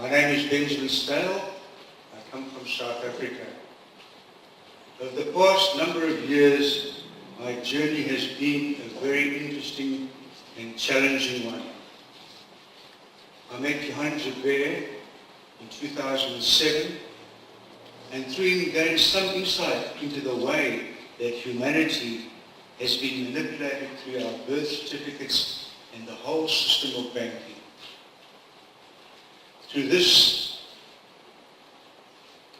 My name is Benjamin Stale. I come from South Africa. Over the past number of years, my journey has been a very interesting and challenging one. I met Johann Joubert in 2007, and through him gained some insight into the way that humanity has been manipulated through our birth certificates and the whole system of banking. Through this,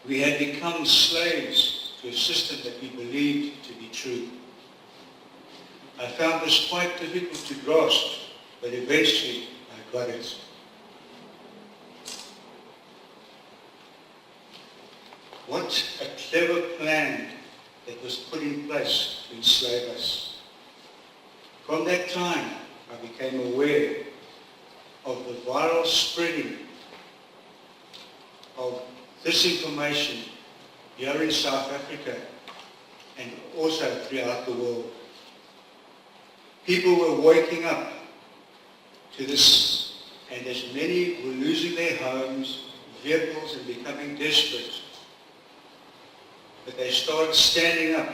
we had become slaves to a system that we believed to be true. I found this quite difficult to grasp, but eventually I got it. What a clever plan that was put in place to enslave us. From that time, I became aware of the viral spreading of disinformation here in South Africa and also throughout the world. People were waking up to this, and as many were losing their homes, vehicles, and becoming desperate, but they started standing up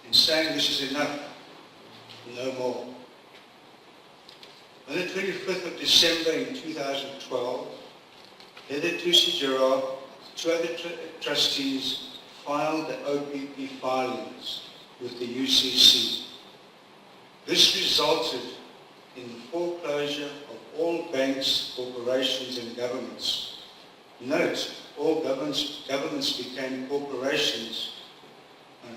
and saying, this is enough, no more. On the 25th of December in 2012, Heather Tusi-Gerard, two other trustees, filed the OPP filings with the UCC. This resulted in the foreclosure of all banks, corporations and governments. Note, all governments became corporations on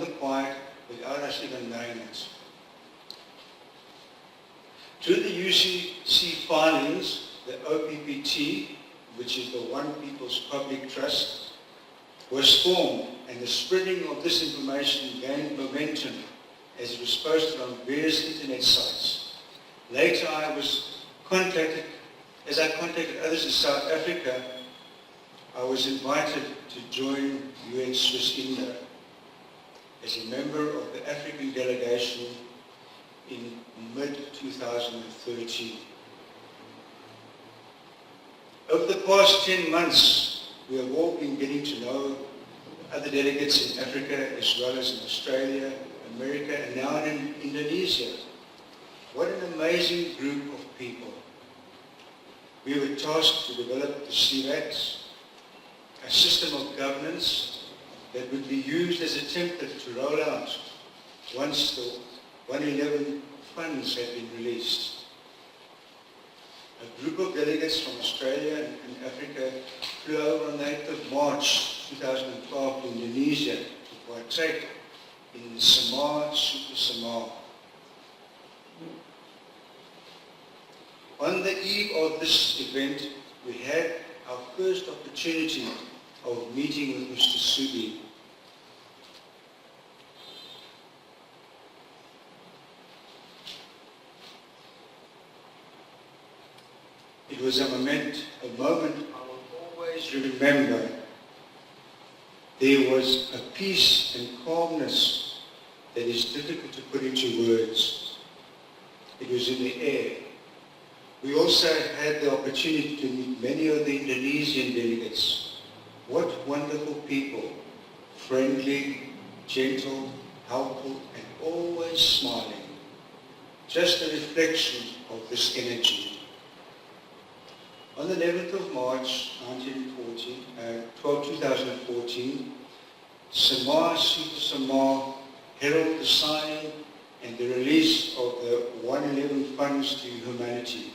the quiet, without us even knowing it. Through the UCC filings, the OPPT, which is the One People's Public Trust, was formed, and the spreading of this information gained momentum as it was posted on various internet sites. Later as I contacted others in South Africa, I was invited to join UN SWISSINDO as a member of the African delegation in mid-2013. Over the past 10 months, we have all been getting to know other delegates in Africa as well as in Australia, America, and now in Indonesia. What an amazing group of people. We were tasked to develop the CVATs, a system of governance that would be used as a template to roll out once the 111 funds had been released. A group of delegates from Australia and Africa flew over on the 8th of March 2012 to Indonesia to partake in the Samoa Super Samoa. On the eve of this event, we had our first opportunity of meeting with Mr. Subi. It was a moment I will always remember. There was a peace and calmness that is difficult to put into words. It was in the air. We also had the opportunity to meet many of the Indonesian delegates. What wonderful people, friendly, gentle, helpful, and always smiling. Just a reflection of this energy. On the 11th of March 2014, Samoa Super Samoa heralded the signing and the release of the 111 funds to humanity.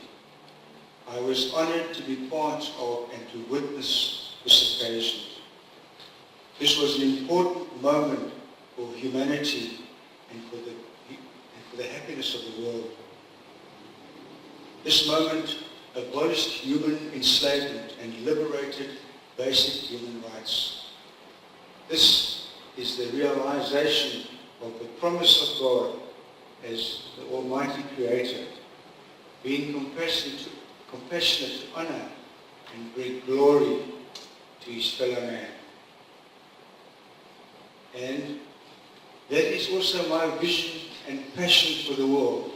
I was honored to be part of and to witness this occasion. This was an important moment for humanity and for the happiness of the world. This moment abolished human enslavement and liberated basic human rights. This is the realization of the promise of God as the Almighty Creator, being compassionate to honor and bring glory to his fellow man. And that is also my vision and passion for the world,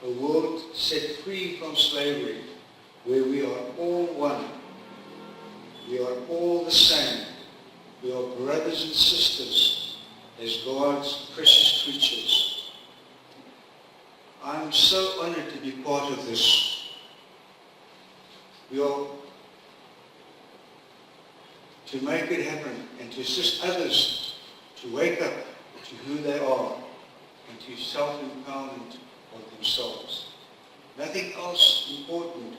a world set free from slavery, where we are all one. We are all the same. We are brothers and sisters as God's precious creatures. I'm so honored to be part of this. We are to make it happen and to assist others to wake up to who they are and to self-empowerment of themselves. Nothing else important.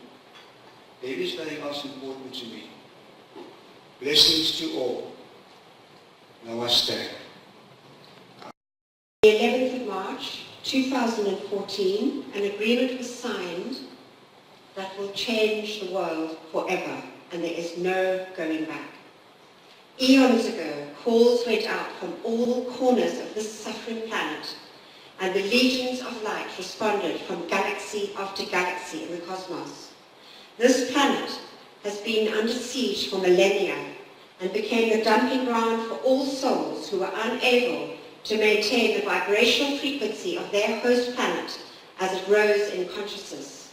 There is nothing else important to me. Blessings to all. Namaste. The 11th of March 2014, an agreement was signed that will change the world forever, and there is no going back. Eons ago, calls went out from all corners of this suffering planet, and the legions of light responded from galaxy after galaxy in the cosmos. This planet has been under siege for millennia and became the dumping ground for all souls who were unable to maintain the vibrational frequency of their host planet as it rose in consciousness.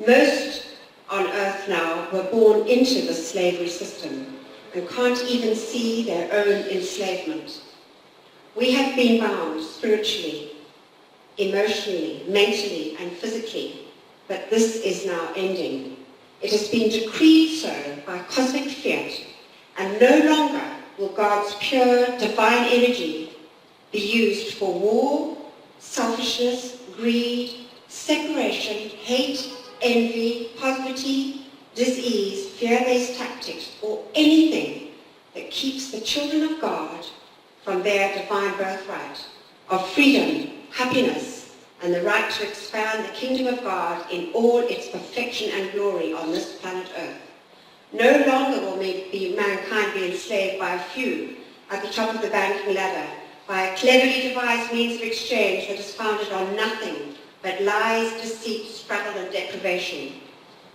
Most on Earth now were born into the slavery system and can't even see their own enslavement. We have been bound spiritually, emotionally, mentally, and physically, but this is now ending. It has been decreed so by cosmic fiat, and no longer will God's pure divine energy be used for war, selfishness, greed, separation, hate, envy, poverty, disease, fear-based tactics, or anything that keeps the children of God from their divine birthright of freedom, happiness, and the right to expand the kingdom of God in all its perfection and glory on this planet Earth. No longer will mankind be enslaved by a few at the top of the banking ladder, by a cleverly devised means of exchange that is founded on nothing but lies, deceit, struggle, and deprivation.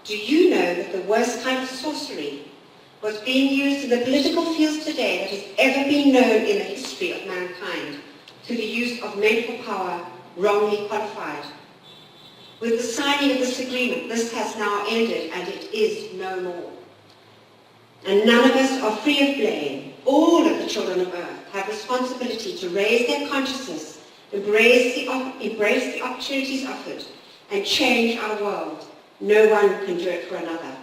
Do you know that the worst kind of sorcery was being used in the political fields today that has ever been known in the history of mankind, through the use of mental power wrongly qualified? With the signing of this agreement, this has now ended and it is no more. And none of us are free of blame. All of the children of Earth have responsibility to raise their consciousness, embrace the opportunities offered, and change our world. No one can do it for another.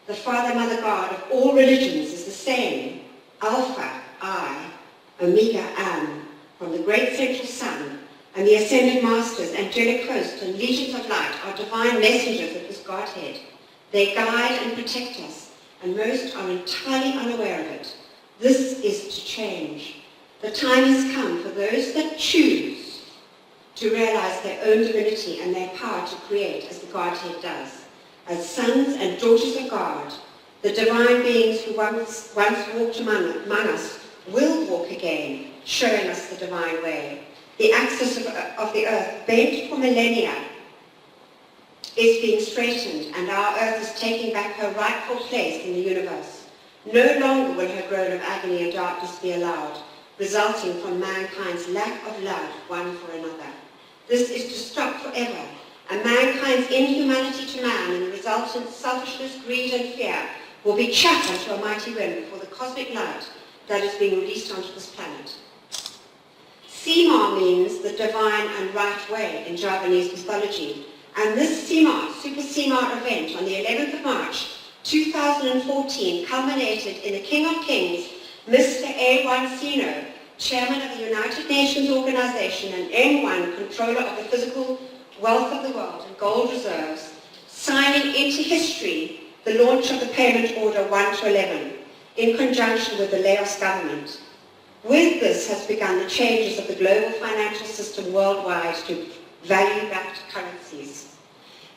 The Father, Mother God of all religions is the same. Alpha, I, Omega, Am, from the great central sun, and the ascended masters, angelic hosts, and legions of light are divine messengers of this Godhead. They guide and protect us, and most are entirely unaware of it. This is to change. The time has come for those that choose to realize their own divinity and their power to create as the Godhead does. As sons and daughters of God, the divine beings who once walked among us will walk again, showing us the divine way. The axis of the earth, bent for millennia, is being straightened, and our earth is taking back her rightful place in the universe. No longer will her groan of agony and darkness be allowed, resulting from mankind's lack of love one for another. This is to stop forever, and mankind's inhumanity to man and the resultant selfishness, greed, and fear will be chucked onto a mighty wind before the cosmic light that is being released onto this planet. Sima means the divine and right way in Javanese mythology, and this Sima, Super Sima event on the 11th of March 2014 culminated in the King of Kings, Mr. A1 Sino, Chairman of the United Nations Organization and M1, Controller of the Physical Wealth of the World and Gold Reserves, signing into history the launch of the Payment Order 1 to 11 in conjunction with the Laos government. With this has begun the changes of the global financial system worldwide to value-backed currencies.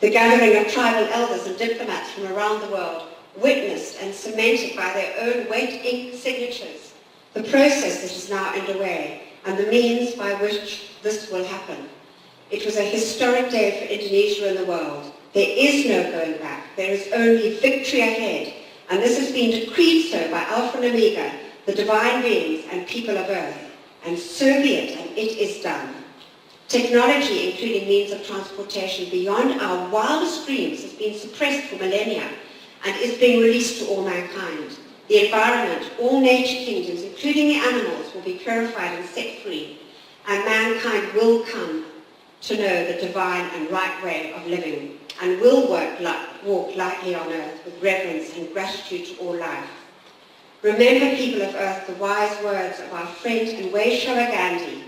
The gathering of tribal elders and diplomats from around the world, witnessed and cemented by their own wet ink signatures, the process that is now underway and the means by which this will happen. It was a historic day for Indonesia and the world. There is no going back. There is only victory ahead. And this has been decreed so by Alpha and Omega, the divine beings and people of Earth. And so be it, and it is done. Technology, including means of transportation beyond our wildest dreams, has been suppressed for millennia and is being released to all mankind. The environment, all nature kingdoms, including the animals, will be purified and set free, and mankind will come to know the divine and right way of living, and will walk lightly on earth with reverence and gratitude to all life. Remember, people of earth, the wise words of our friend and Vaishnav Gandhi.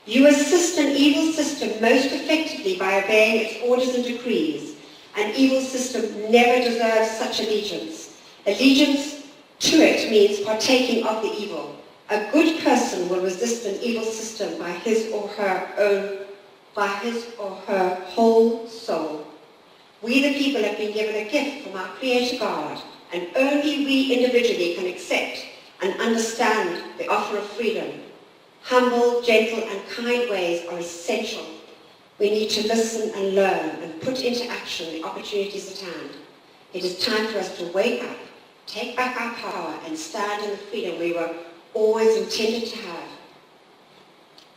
You assist an evil system most effectively by obeying its orders and decrees. An evil system never deserves such allegiance. Allegiance to it means partaking of the evil. A good person will resist an evil system by his or her whole soul. We the people have been given a gift from our Creator God, and only we individually can accept and understand the offer of freedom. Humble, gentle and kind ways are essential. We need to listen and learn and put into action the opportunities at hand. It is time for us to wake up, take back our power and stand in the freedom we were always intended to have.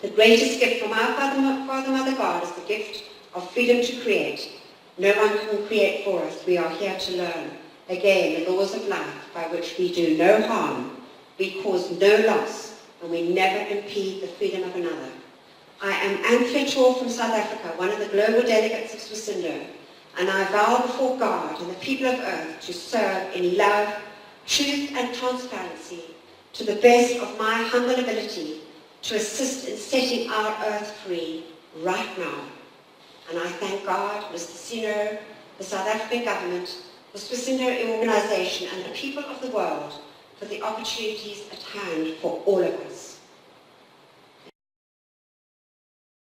The greatest gift from our Father, Mother God is the gift of freedom to create. No one can create for us. We are here to learn. Again, the laws of life by which we do no harm, we cause no loss, and we never impede the freedom of another. I am Anthea Tor from South Africa, one of the global delegates of SWISSINDO, and I vow before God and the people of earth to serve in love, truth and transparency to the best of my humble ability to assist in setting our earth free right now. And I thank God, Mr. Sino, the South African government, the SWISSINDO organisation and the people of the world for the opportunities at hand for all of us.